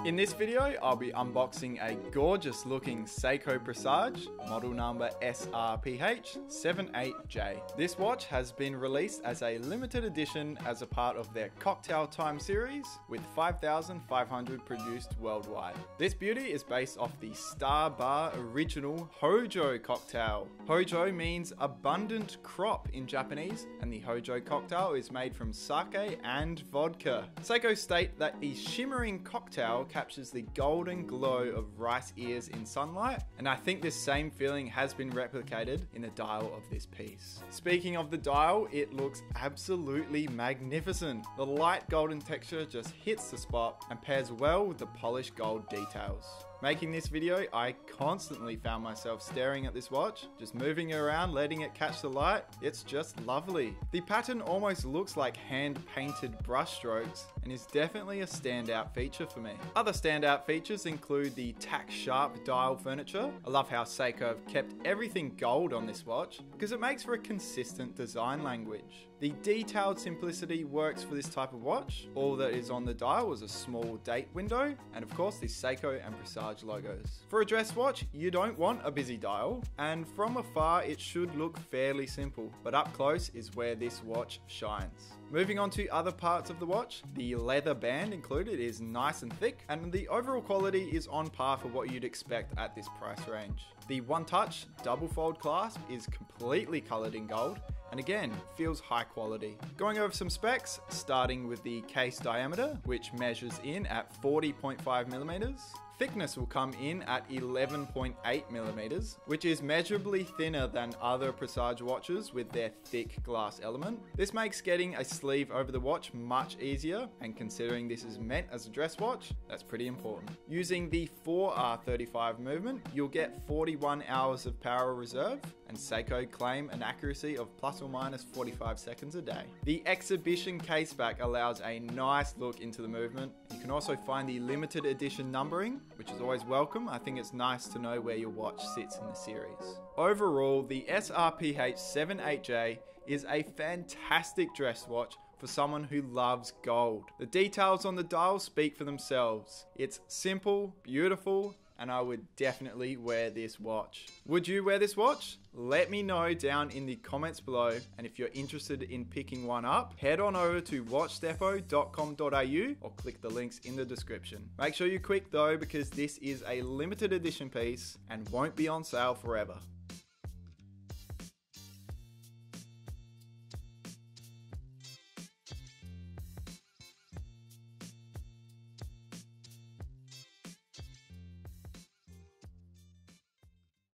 In this video, I'll be unboxing a gorgeous looking Seiko Presage, model number SRPH78J. This watch has been released as a limited edition as a part of their Cocktail Time series, with 5,500 produced worldwide. This beauty is based off the Star Bar original Hojo cocktail. Hojo means abundant crop in Japanese, and the Hojo cocktail is made from sake and vodka. Seiko state that the shimmering cocktail captures the golden glow of rice ears in sunlight, and I think this same feeling has been replicated in the dial of this piece. Speaking of the dial, it looks absolutely magnificent. The light golden texture just hits the spot and pairs well with the polished gold details. Making this video, I constantly found myself staring at this watch, just moving it around, letting it catch the light. It's just lovely. The pattern almost looks like hand-painted brush strokes and is definitely a standout feature for me. Other standout features include the tack sharp dial furniture. I love how Seiko have kept everything gold on this watch because it makes for a consistent design language. The detailed simplicity works for this type of watch. All that is on the dial is a small date window and of course the Seiko and Presage logos. For a dress watch, you don't want a busy dial, and from afar it should look fairly simple, but up close is where this watch shines. Moving on to other parts of the watch, the leather band included is nice and thick, and the overall quality is on par for what you'd expect at this price range. The One Touch double fold clasp is completely coloured in gold, and again, feels high quality. Going over some specs, starting with the case diameter, which measures in at 40.5 millimeters. Thickness will come in at 11.8 millimeters, which is measurably thinner than other Presage watches with their thick glass element. This makes getting a sleeve over the watch much easier, and considering this is meant as a dress watch, that's pretty important. Using the 4R35 movement, you'll get 41 hours of power reserve, and Seiko claim an accuracy of plus or minus 45 seconds a day. The exhibition caseback allows a nice look into the movement. You can also find the limited edition numbering, which is always welcome. I think it's nice to know where your watch sits in the series. Overall, the SRPH78J is a fantastic dress watch for someone who loves gold. The details on the dial speak for themselves. It's simple, beautiful, and I would definitely wear this watch. Would you wear this watch? Let me know down in the comments below, and if you're interested in picking one up, head on over to watchdepot.com.au or click the links in the description. Make sure you're quick though, because this is a limited edition piece and won't be on sale forever.